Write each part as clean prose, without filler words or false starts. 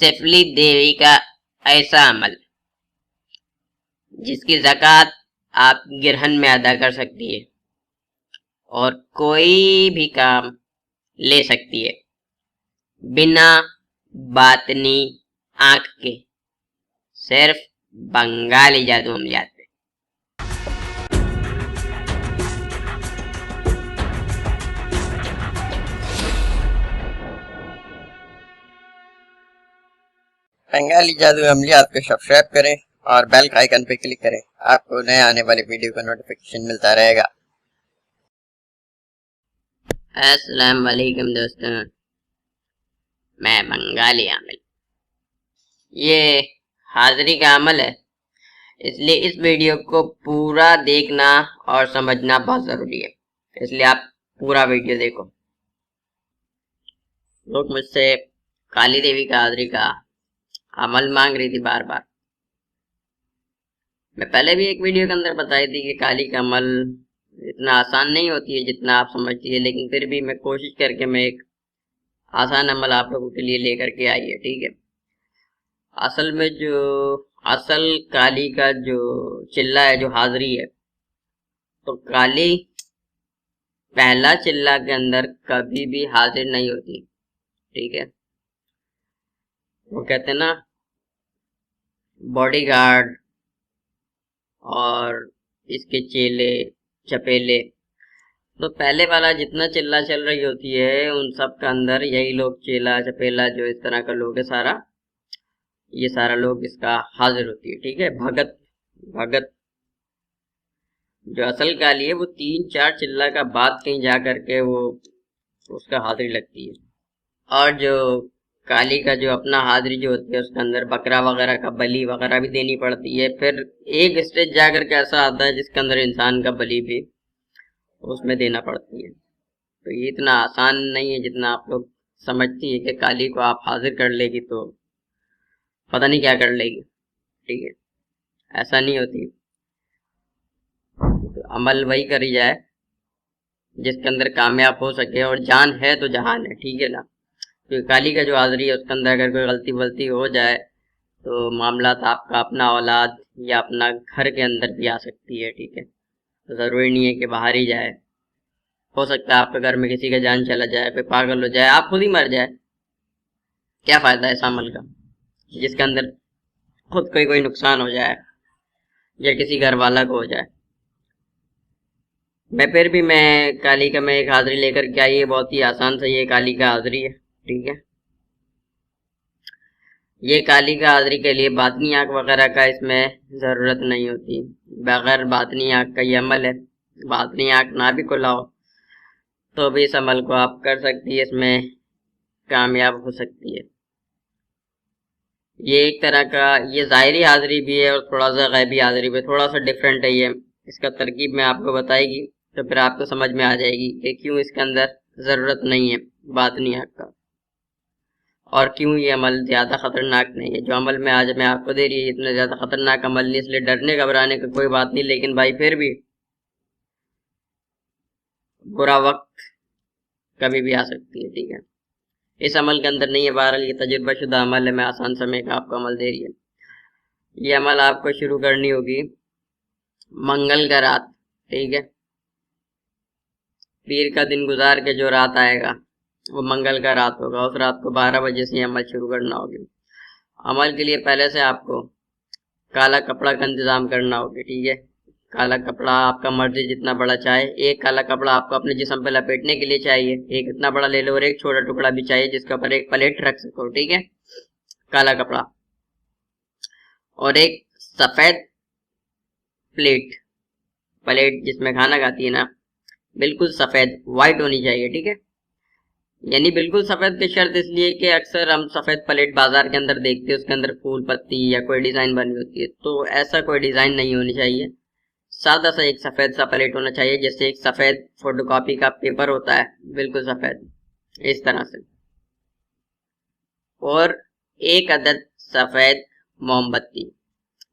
शेफली देवी का ऐसा अमल जिसकी ज़कात आप गिरहन में अदा कर सकती है और कोई भी काम ले सकती है बिना बातनी आंख के, सिर्फ बंगाली जादू अमलियात पे। बंगाली जादू अमलियात को सब्सक्राइब करें और बेल का आइकन पे क्लिक करें। आपको नए आने वाली वीडियो का नोटिफिकेशन मिलता रहेगा। अस्सलाम वालेकुम दोस्तों, मैं बंगाली आमिल। ये हाजिरी का अमल है, इसलिए इस वीडियो को पूरा देखना और समझना बहुत ज़रूरी है, इसलिए आप पूरा वीडियो देखो। लोग मुझसे काली देवी का हाजिरी का अमल मांग रही थी बार बार। मैं पहले भी एक वीडियो के अंदर बताई थी कि काली का अमल इतना आसान नहीं होती है जितना आप समझती है, लेकिन फिर भी मैं कोशिश करके मैं एक आसान अमल आप लोगों के लिए लेकर के आई है। ठीक है, असल में जो असल काली का जो चिल्ला है, जो हाजिरी है, तो काली पहला चिल्ला के अंदर कभी भी हाजिर नहीं होती। ठीक है, वो कहते हैं ना बॉडीगार्ड और इसके चेले चपेले, तो पहले वाला जितना चिल्ला चल रही होती है उन सब का अंदर यही लोग चेला चपेला जो इस तरह का लोग है सारा, ये सारा लोग इसका हाजिर होती है। ठीक है, भगत भगत जो असल काली है वो 3-4 चिल्ला का बाद कहीं जा करके वो उसका हाजिरी लगती है। और जो काली का जो अपना हाजिरी जो होती है उसके अंदर बकरा वगैरह का बलि वगैरह भी देनी पड़ती है। फिर एक स्टेज जा करके ऐसा आता है जिसके अंदर इंसान का बलि भी उसमें देना पड़ती है। तो ये इतना आसान नहीं है जितना आप लोग समझती है कि काली को आप हाजिर कर लेगी तो पता नहीं क्या कर लेगी। ठीक है, ऐसा नहीं होती। तो अमल वही करी जाए जिसके अंदर कामयाब हो सके, और जान है तो जहान है। ठीक है ना, तो काली का जो हाजिरी है उसके अंदर अगर कोई गलती वलती हो जाए तो मामला आपका अपना औलाद या अपना घर के अंदर भी आ सकती है। ठीक है, तो ज़रूरी नहीं है कि बाहर ही जाए, हो सकता है आपके घर में किसी का जान चला जाए, कोई पागल हो जाए, आप खुद ही मर जाए। क्या फ़ायदा है इस अमल का जिसके अंदर खुद कोई नुकसान हो जाए या किसी घर वाला को हो जाए। फिर भी मैं काली का मैं एक हाजिरी लेकर के आई है, बहुत ही आसान से ये काली का हाजिरी है। ठीक है, ये काली का हाजिरी के लिए बातनी आँख वगैरह का इसमें ज़रूरत नहीं होती। बगैर बातनी आँख का ये अमल है। बातनी आँख ना भी खुलाओ तो भी इस अमल को आप कर सकती है, इसमें कामयाब हो सकती है। ये एक तरह का ये ज़ाहिरी हाजिरी भी है और थोड़ा सा गैबी हाजिरी भी, थोड़ा सा डिफरेंट है ये। इसका तरकीब मैं आपको बताएगी तो फिर आपको समझ में आ जाएगी कि क्यों इसके अंदर ज़रूरत नहीं है बातनी आँख का और क्यों ये अमल ज़्यादा ख़तरनाक नहीं है। जो अमल में आज मैं आपको दे रही है इतना ज़्यादा ख़तरनाक अमल नहीं, इसलिए डरने घबराने का कोई बात नहीं, लेकिन भाई फिर भी बुरा वक्त कभी भी आ सकती है। ठीक है, इस अमल के अंदर नहीं है, बहरहाल ये तजुर्बाशुदा अमल है, मैं आसान समय का आपको अमल दे रही है। ये अमल आपको शुरू करनी होगी मंगल का रात। ठीक है, पीर का दिन गुजार के जो रात आएगा वो मंगल का रात होगा, उस रात को 12 बजे से अमल शुरू करना होगी। अमल के लिए पहले से आपको काला कपड़ा का इंतज़ाम करना होगा। ठीक है, काला कपड़ा आपका मर्जी जितना बड़ा चाहे, एक काला कपड़ा आपको अपने जिस्म पे लपेटने के लिए चाहिए, एक इतना बड़ा ले लो और एक छोटा टुकड़ा भी चाहिए जिसके ऊपर एक प्लेट रख सको। ठीक है, काला कपड़ा और एक सफ़ेद प्लेट, प्लेट जिसमें खाना खाती है ना, बिल्कुल सफ़ेद वाइट होनी चाहिए। ठीक है, यानी बिल्कुल सफ़ेद की शर्त इसलिए कि अक्सर हम सफ़ेद प्लेट बाजार के अंदर देखते हैं, उसके अंदर फूल पत्ती या कोई डिज़ाइन बनी होती है, तो ऐसा कोई डिज़ाइन नहीं होनी चाहिए। सादा सा एक सफ़ेद सा प्लेट होना चाहिए, जैसे एक सफ़ेद फोटोकॉपी का पेपर होता है, बिल्कुल सफ़ेद इस तरह से। और एक अदद सफ़ेद मोमबत्ती।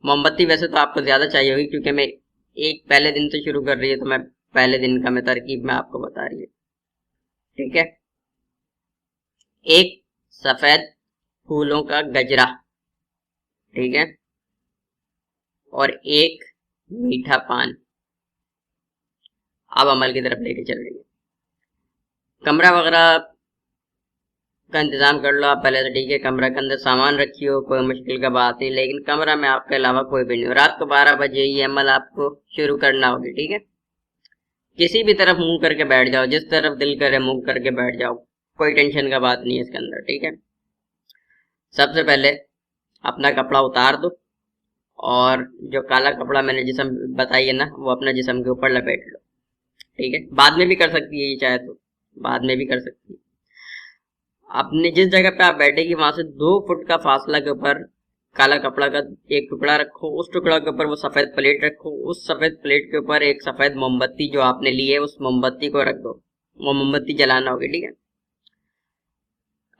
मोमबत्ती वैसे तो आपको ज़्यादा चाहिए होगी क्योंकि मैं एक पहले दिन से शुरू कर रही है, तो मैं पहले दिन का मैं तरकीब में आपको बता रही है। ठीक है, एक सफ़ेद फूलों का गजरा, ठीक है, और 1 मीठा पान। अब अमल की तरफ लेके चल रही है। कमरा वगैरह का इंतजाम कर लो आप पहले से, ठीक है। कमरा के अंदर सामान रखी हो, कोई मुश्किल का बात नहीं, लेकिन कमरा में आपके अलावा कोई भी नहीं हो। रात को 12 बजे ये अमल आपको शुरू करना होगी, ठीक है। किसी भी तरफ मुंह करके बैठ जाओ, जिस तरफ दिल करे मुंह करके बैठ जाओ, कोई टेंशन का बात नहीं है इसके अंदर, ठीक है। सबसे पहले अपना कपड़ा उतार दो और जो काला कपड़ा मैंने जिस्म बताई है ना, वो अपना जिस्म के ऊपर लपेट लो, ठीक है। बाद में भी कर सकती है ये, चाहे तो बाद में भी कर सकती है। अपने जिस जगह पे आप बैठेगी वहां से 2 फुट का फासला के ऊपर काला कपड़ा का एक टुकड़ा रखो, उस टुकड़ा के ऊपर वो सफेद प्लेट रखो, उस सफेद प्लेट के ऊपर एक सफेद मोमबत्ती जो आपने ली है उस मोमबत्ती को रख दो। वो मोमबत्ती जलाना होगी, ठीक है।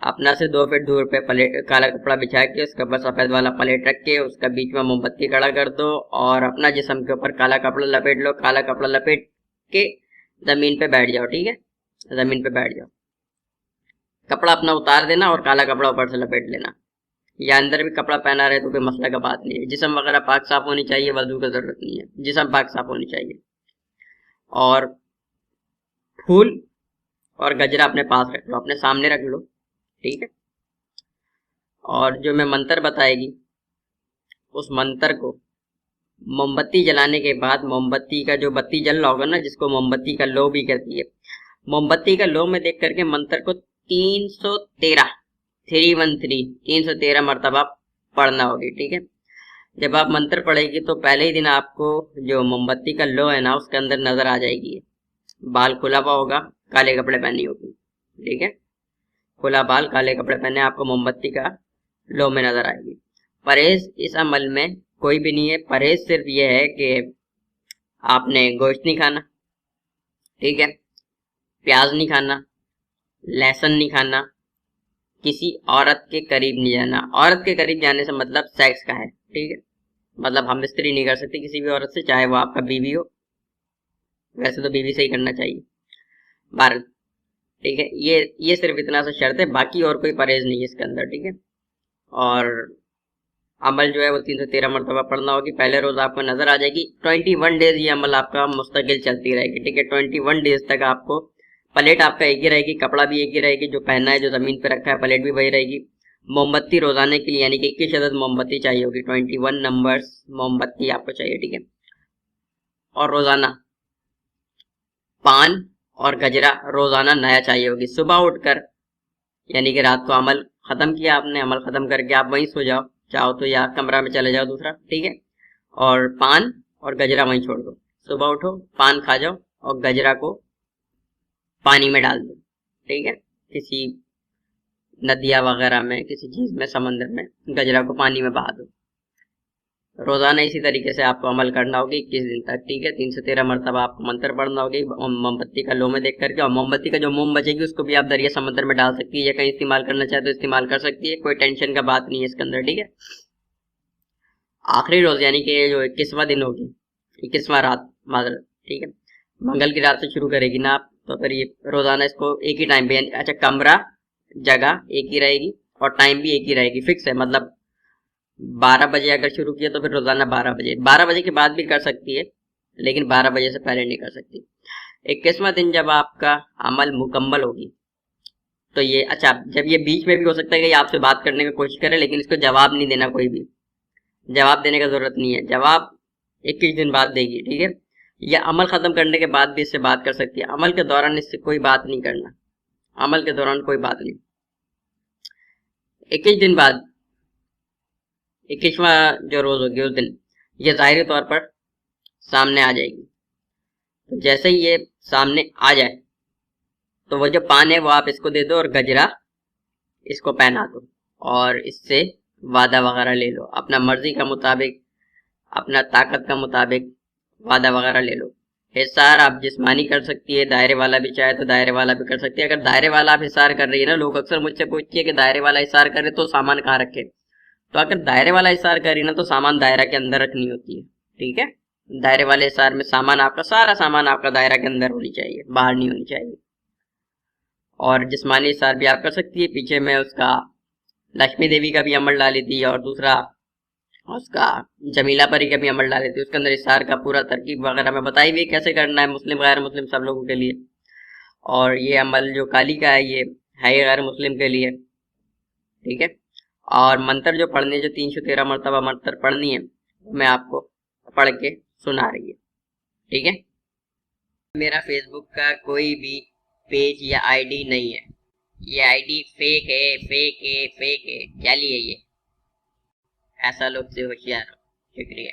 अपना से 2 फीट दूर पे प्लेट काला कपड़ा बिछा के उसके ऊपर सफेद वाला प्लेट रख के उसका बीच में मोमबत्ती खड़ा कर दो और अपना जिस्म के ऊपर काला कपड़ा लपेट लो। काला कपड़ा लपेट के जमीन पे बैठ जाओ, ठीक है। जमीन पे बैठ जाओ, कपड़ा अपना उतार देना और काला कपड़ा ऊपर से लपेट लेना, या अंदर भी कपड़ा पहना रहे तो कोई मसला का बात नहीं है। जिस्म वगैरह पाक साफ होनी चाहिए, वजू की जरूरत नहीं है, जिस्म पाक साफ होनी चाहिए। और फूल और गजरा अपने पास रख लो, अपने सामने रख लो, ठीक है। और जो मैं मंत्र बताएगी उस मंत्र को मोमबत्ती जलाने के बाद, मोमबत्ती का जो बत्ती जल रहा होगा ना, जिसको मोमबत्ती का लो भी कहती है, मोमबत्ती का लो में देख करके मंत्र को 313 मरतबा पढ़ना होगी, ठीक है। जब आप मंत्र पढ़ेगी तो पहले ही दिन आपको जो मोमबत्ती का लो है ना उसके अंदर नजर आ जाएगी। बाल खुला हुआ होगा, काले कपड़े पहनी होगी, ठीक है। खुला बाल, काले कपड़े पहने, आपको मोमबत्ती का लो में नजर आएगी। परहेज इस अमल में कोई भी नहीं है। परहेज सिर्फ ये है कि आपने गोश्त नहीं खाना, ठीक है, प्याज नहीं खाना, लहसुन नहीं खाना, किसी औरत के करीब नहीं जाना। औरत के करीब जाने से मतलब सेक्स का है, ठीक है। मतलब हम स्त्री नहीं कर सकते किसी भी औरत से, चाहे वो आपका बीवी हो। वैसे तो बीवी से ही करना चाहिए भारत, ठीक है। ये सिर्फ इतना सा शर्त है, बाकी और कोई परहेज नहीं है इसके अंदर, ठीक है। और अमल जो है वो 313 मरतबा पढ़ना होगी। पहले रोज आपको नजर आ जाएगी। 21 डेज ये अमल आपका मुस्तकिल चलती रहेगी, ठीक है। 21 डेज तक आपको प्लेट आपका एक ही रहेगी, कपड़ा भी एक ही रहेगी, जो पहना है, जो जमीन पे रखा है, प्लेट भी वही रहेगी। मोमबत्ती रोजाने के लिए यानी कि 21 अदद मोमबत्ती चाहिए होगी, 21 नंबर्स मोमबत्ती आपको चाहिए, ठीक है। और रोजाना पान और गजरा रोजाना नया चाहिए होगी। सुबह उठकर यानी कि रात को अमल खत्म किया आपने, अमल खत्म करके आप वहीं सो जाओ, चाहो तो या कमरा में चले जाओ दूसरा, ठीक है। और पान और गजरा वहीं छोड़ दो। सुबह उठो, पान खा जाओ और गजरा को पानी में डाल दो, ठीक है। किसी नदिया वगैरह में, किसी चीज में, समंदर में गजरा को पानी में बहा दो। रोजाना इसी तरीके से आपको अमल करना होगी 21 दिन तक, ठीक है। 313 मरतबा आपको मंत्र पढ़ना होगी मोमबत्ती का लो में देख करके। और मोमबत्ती का जो मोम बचेगी उसको भी आप दरिया समंदर में डाल सकती है, या कहीं इस्तेमाल करना चाहे तो इस्तेमाल कर सकती है, कोई टेंशन का बात नहीं है इसके अंदर, ठीक है। आखिरी रोज यानी कि जो 21वां दिन होगी, 21वां रात माजरत, ठीक है, मंगल की रात से शुरू करेगी ना आप, तो फिर ये रोजाना इसको एक ही टाइम पे, अच्छा कमरा जगह एक ही रहेगी और टाइम भी एक ही रहेगी, फिक्स है। मतलब 12 बजे अगर शुरू किया तो फिर रोजाना 12 बजे, 12 बजे के बाद भी कर सकती है, लेकिन 12 बजे से पहले नहीं कर सकती। 21वां दिन जब आपका अमल मुकम्मल होगी तो ये, अच्छा जब ये बीच में भी हो सकता है कि आपसे बात करने की कोशिश करे, लेकिन इसको जवाब नहीं देना, कोई भी जवाब देने का जरूरत नहीं है, जवाब 21 दिन बाद देगी, ठीक है। या अमल खत्म करने के बाद भी इससे बात कर सकती है, अमल के दौरान इससे कोई बात नहीं करना, अमल के दौरान कोई बात नहीं। 21 दिन बाद 21वां जो रोज होगी उस दिन ये जाहिरी तौर पर सामने आ जाएगी। तो जैसे ही ये सामने आ जाए तो वो जो पान है वो आप इसको दे दो और गजरा इसको पहना दो और इससे वादा वगैरह ले लो, अपना मर्जी का मुताबिक, अपना ताकत का मुताबिक वादा वगैरह ले लो। हिसार आप जिस्मानी कर सकती है, दायरे वाला भी चाहे तो दायरे वाला भी कर सकती है। अगर दायरे वाला आप हिसार कर रही है ना, लोग अक्सर मुझसे पूछती है कि दायरे वाला हिसार करे तो सामान कहाँ रखे, तो अगर दायरे वाला हिसार करी ना तो सामान दायरा के अंदर रखनी होती है, ठीक है। दायरे वाले हिसार में सामान आपका, सारा सामान आपका दायरा के अंदर होनी चाहिए, बाहर नहीं होनी चाहिए। और जिस्मानी हिसार भी आप कर सकती है, पीछे में उसका लक्ष्मी देवी का भी अमल डाली थी, और दूसरा उसका जमीला परी का भी अमल डाली थी। उसके अंदर इफ्तार का पूरा तरकीब वगैरह मैं बताई हुई कैसे करना है मुस्लिम गैर मुस्लिम सब लोगों के लिए। और ये अमल जो काली का है ये है गैर मुस्लिम के लिए, ठीक है। और मंत्र जो पढ़नी है, जो 313 मरतबा मंत्र पढ़नी है, मैं आपको पढ़ के सुना रही है, ठीक है। मेरा फेसबुक का कोई भी पेज या आईडी नहीं है, ये आईडी फेक है, फेक है, फेक है, जाली है ये। ऐसा लोग से होशियार हो। शुक्रिया।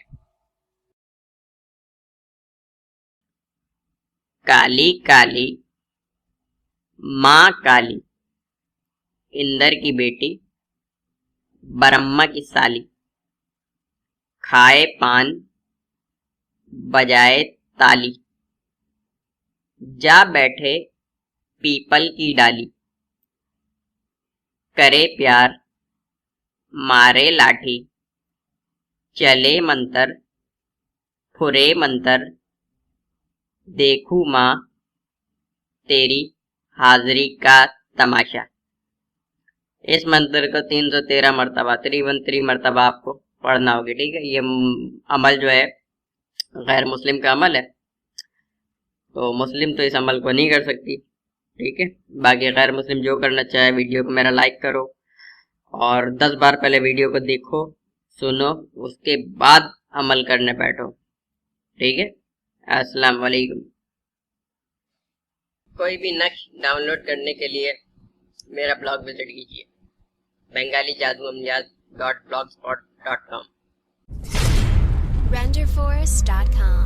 काली काली माँ काली, इंदर की बेटी, ब्रह्मा की साली, खाए पान बजाए ताली, जा बैठे पीपल की डाली, करे प्यार मारे लाठी, चले मंतर फुरे मंतर, देखू माँ तेरी हाजिरी का तमाशा। इस मंत्र को 313 मरतबा 313 मरतबा आपको पढ़ना होगी, ठीक है। ये अमल जो है गैर मुस्लिम का अमल है, तो मुस्लिम तो इस अमल को नहीं कर सकती, ठीक है। बाकी गैर मुस्लिम जो करना चाहे वीडियो को मेरा लाइक करो और 10 बार पहले वीडियो को देखो, सुनो, उसके बाद अमल करने बैठो, ठीक है। अस्सलाम वालेकुम। कोई भी नक्श डाउनलोड करने के लिए मेरा ब्लॉग विजिट कीजिए bengalijadooamliyat.blogspot.com renderforce.com